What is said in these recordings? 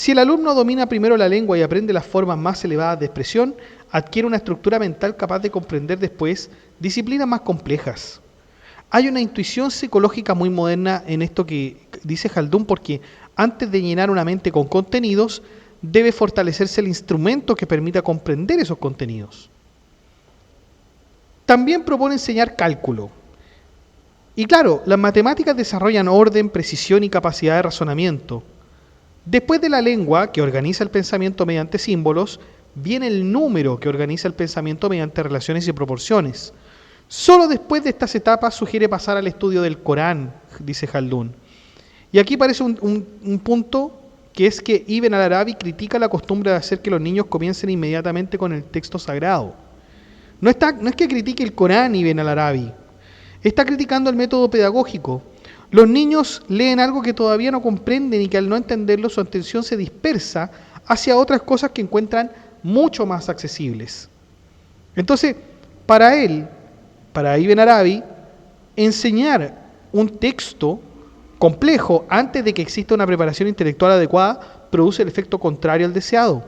Si el alumno domina primero la lengua y aprende las formas más elevadas de expresión, adquiere una estructura mental capaz de comprender después disciplinas más complejas. Hay una intuición psicológica muy moderna en esto que dice Khaldun, porque antes de llenar una mente con contenidos, debe fortalecerse el instrumento que permita comprender esos contenidos. También propone enseñar cálculo. Y claro, las matemáticas desarrollan orden, precisión y capacidad de razonamiento. Después de la lengua, que organiza el pensamiento mediante símbolos, viene el número, que organiza el pensamiento mediante relaciones y proporciones. Solo después de estas etapas sugiere pasar al estudio del Corán, dice Khaldun. Y aquí aparece un punto, que es que Ibn al-Arabi critica la costumbre de hacer que los niños comiencen inmediatamente con el texto sagrado. No es que critique el Corán Ibn al-Arabi, está criticando el método pedagógico. Los niños leen algo que todavía no comprenden y que al no entenderlo su atención se dispersa hacia otras cosas que encuentran mucho más accesibles. Entonces, para él, para Ibn Arabi, enseñar un texto complejo antes de que exista una preparación intelectual adecuada produce el efecto contrario al deseado.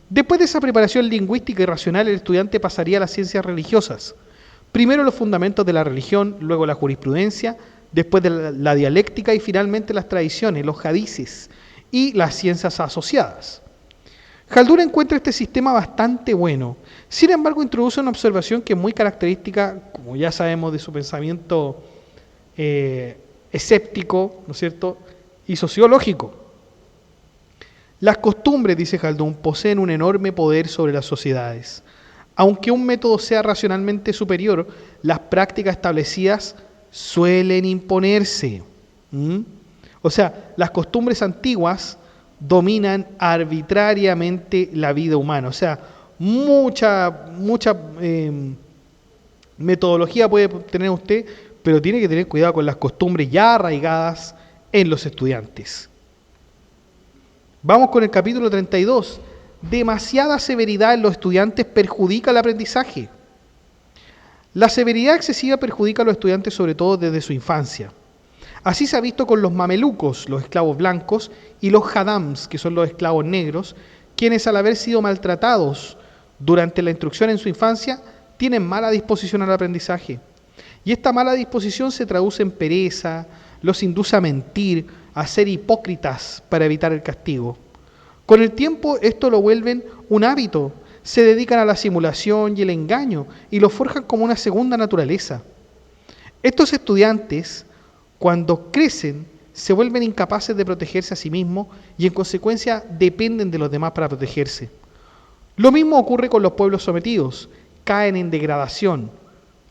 Después de esa preparación lingüística y racional, el estudiante pasaría a las ciencias religiosas. Primero los fundamentos de la religión, luego la jurisprudencia, después de la dialéctica y finalmente las tradiciones, los hadices y las ciencias asociadas. Khaldun encuentra este sistema bastante bueno. Sin embargo, introduce una observación que es muy característica, como ya sabemos, de su pensamiento escéptico, ¿no es cierto?, y sociológico. Las costumbres, dice Khaldun, poseen un enorme poder sobre las sociedades. Aunque un método sea racionalmente superior, las prácticas establecidas suelen imponerse. O sea, las costumbres antiguas dominan arbitrariamente la vida humana. O sea, mucha metodología puede tener usted, pero tiene que tener cuidado con las costumbres ya arraigadas en los estudiantes. Vamos con el capítulo 32. Demasiada severidad en los estudiantes perjudica el aprendizaje. La severidad excesiva perjudica a los estudiantes sobre todo desde su infancia. Así se ha visto con los mamelucos, los esclavos blancos, y los hadams, que son los esclavos negros, quienes al haber sido maltratados durante la instrucción en su infancia, tienen mala disposición al aprendizaje. Y esta mala disposición se traduce en pereza, los induce a mentir, a ser hipócritas para evitar el castigo. Con el tiempo esto lo vuelven un hábito, se dedican a la simulación y el engaño y lo forjan como una segunda naturaleza. Estos estudiantes, cuando crecen, se vuelven incapaces de protegerse a sí mismos y en consecuencia dependen de los demás para protegerse. Lo mismo ocurre con los pueblos sometidos, caen en degradación.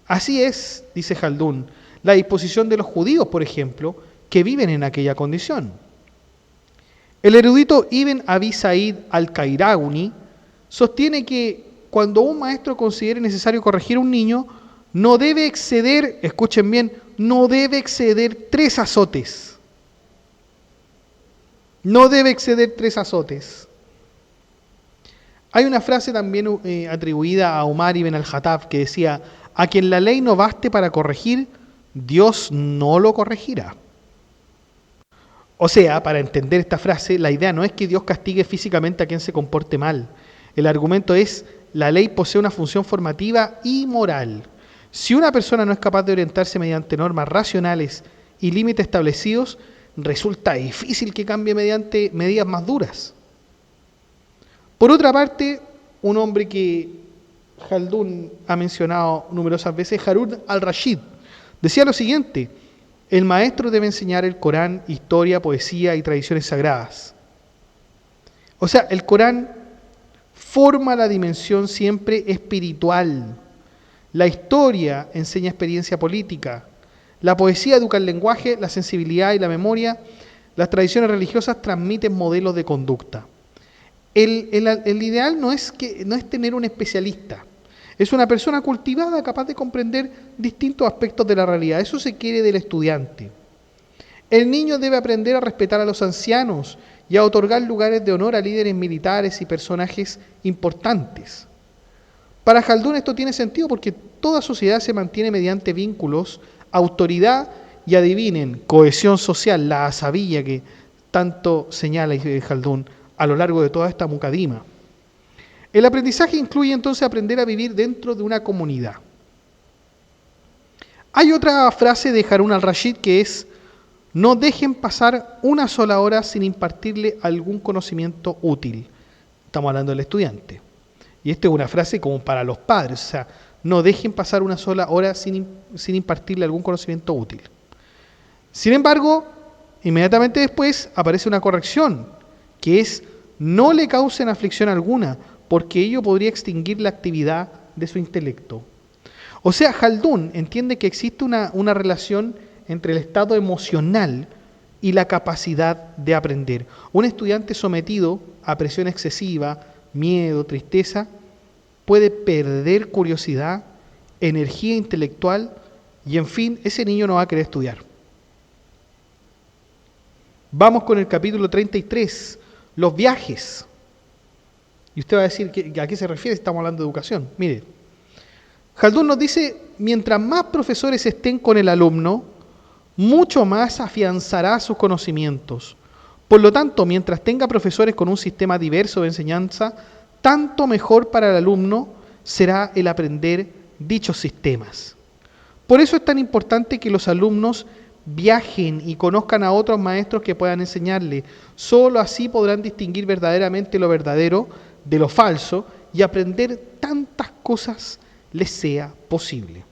Así es, dice Khaldun, la disposición de los judíos, por ejemplo, que viven en aquella condición. El erudito Ibn Abi Said al-Qayrawani sostiene que cuando un maestro considere necesario corregir a un niño, no debe exceder, escuchen bien, no debe exceder 3 azotes. No debe exceder 3 azotes. Hay una frase también atribuida a Umar ibn al-Khattab que decía: a quien la ley no baste para corregir, Dios no lo corregirá. O sea, para entender esta frase, la idea no es que Dios castigue físicamente a quien se comporte mal. El argumento es: la ley posee una función formativa y moral. Si una persona no es capaz de orientarse mediante normas racionales y límites establecidos, resulta difícil que cambie mediante medidas más duras. Por otra parte, un hombre que Khaldun ha mencionado numerosas veces, Harun al-Rashid, decía lo siguiente: el maestro debe enseñar el Corán, historia, poesía y tradiciones sagradas. O sea, el Corán forma la dimensión siempre espiritual. La historia enseña experiencia política. La poesía educa el lenguaje, la sensibilidad y la memoria. Las tradiciones religiosas transmiten modelos de conducta. El ideal no es tener un especialista. Es una persona cultivada, capaz de comprender distintos aspectos de la realidad. Eso se quiere del estudiante. El niño debe aprender a respetar a los ancianos y a otorgar lugares de honor a líderes militares y personajes importantes. Para Khaldun esto tiene sentido porque toda sociedad se mantiene mediante vínculos, autoridad y, adivinen, cohesión social, la asabilla que tanto señala Ibn Khaldún a lo largo de toda esta muqadima. El aprendizaje incluye entonces aprender a vivir dentro de una comunidad. Hay otra frase de Harún al-Rashid que es: no dejen pasar una sola hora sin impartirle algún conocimiento útil. Estamos hablando del estudiante. Y esta es una frase como para los padres, o sea, no dejen pasar una sola hora sin impartirle algún conocimiento útil. Sin embargo, inmediatamente después aparece una corrección, que es: no le causen aflicción alguna, porque ello podría extinguir la actividad de su intelecto. O sea, Khaldún entiende que existe una relación entre el estado emocional y la capacidad de aprender. Un estudiante sometido a presión excesiva, miedo, tristeza, puede perder curiosidad, energía intelectual y, en fin, ese niño no va a querer estudiar. Vamos con el capítulo 33, los viajes. Y usted va a decir, ¿a qué se refiere? Estamos hablando de educación. Mire, Khaldún nos dice: mientras más profesores estén con el alumno, mucho más afianzará sus conocimientos. Por lo tanto, mientras tenga profesores con un sistema diverso de enseñanza, tanto mejor para el alumno será el aprender dichos sistemas. Por eso es tan importante que los alumnos viajen y conozcan a otros maestros que puedan enseñarles. Solo así podrán distinguir verdaderamente lo verdadero de lo falso y aprender tantas cosas les sea posible.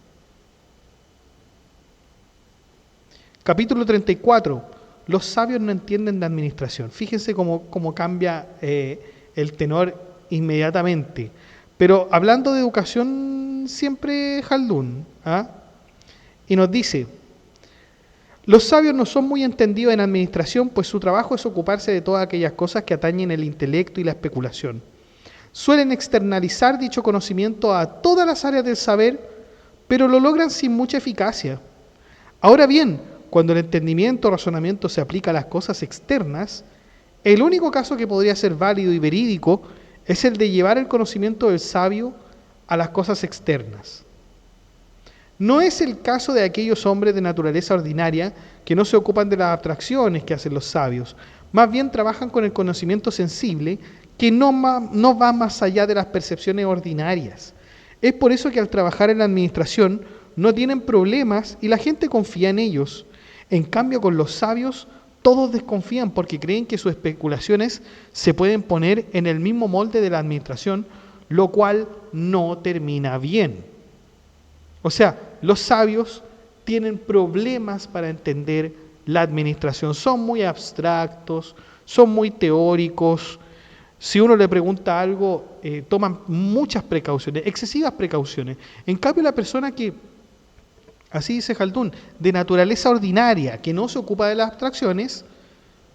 Capítulo 34. Los sabios no entienden de administración. Fíjense cómo cambia el tenor inmediatamente. Pero hablando de educación, siempre Khaldún. Y nos dice: los sabios no son muy entendidos en administración, pues su trabajo es ocuparse de todas aquellas cosas que atañen el intelecto y la especulación. Suelen externalizar dicho conocimiento a todas las áreas del saber, pero lo logran sin mucha eficacia. Ahora bien, cuando el entendimiento o razonamiento se aplica a las cosas externas, el único caso que podría ser válido y verídico es el de llevar el conocimiento del sabio a las cosas externas. No es el caso de aquellos hombres de naturaleza ordinaria que no se ocupan de las abstracciones que hacen los sabios, más bien trabajan con el conocimiento sensible que no va más allá de las percepciones ordinarias. Es por eso que al trabajar en la administración no tienen problemas y la gente confía en ellos. En cambio, con los sabios todos desconfían porque creen que sus especulaciones se pueden poner en el mismo molde de la administración, lo cual no termina bien. O sea, los sabios tienen problemas para entender la administración. Son muy abstractos, son muy teóricos. Si uno le pregunta algo, toman muchas precauciones, excesivas precauciones. En cambio, la persona que, así dice Khaldún, de naturaleza ordinaria, que no se ocupa de las abstracciones,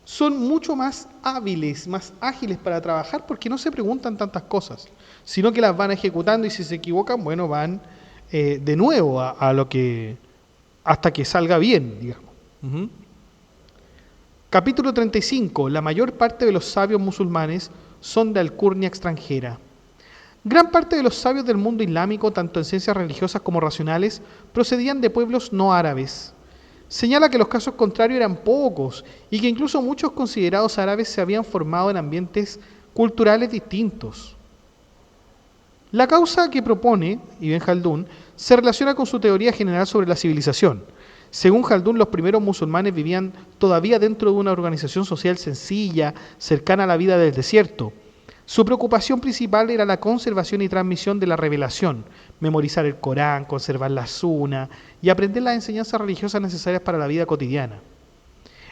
son mucho más hábiles, más ágiles para trabajar porque no se preguntan tantas cosas, sino que las van ejecutando y si se equivocan, bueno, van de nuevo a lo que, hasta que salga bien, digamos. Capítulo 35. La mayor parte de los sabios musulmanes son de alcurnia extranjera. Gran parte de los sabios del mundo islámico, tanto en ciencias religiosas como racionales, procedían de pueblos no árabes. Señala que los casos contrarios eran pocos y que incluso muchos considerados árabes se habían formado en ambientes culturales distintos. La causa que propone Ibn Khaldún se relaciona con su teoría general sobre la civilización. Según Khaldún, los primeros musulmanes vivían todavía dentro de una organización social sencilla, cercana a la vida del desierto. Su preocupación principal era la conservación y transmisión de la revelación, memorizar el Corán, conservar la Sunna y aprender las enseñanzas religiosas necesarias para la vida cotidiana.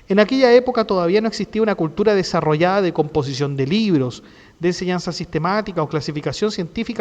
En aquella época todavía no existía una cultura desarrollada de composición de libros, de enseñanza sistemática o clasificación científica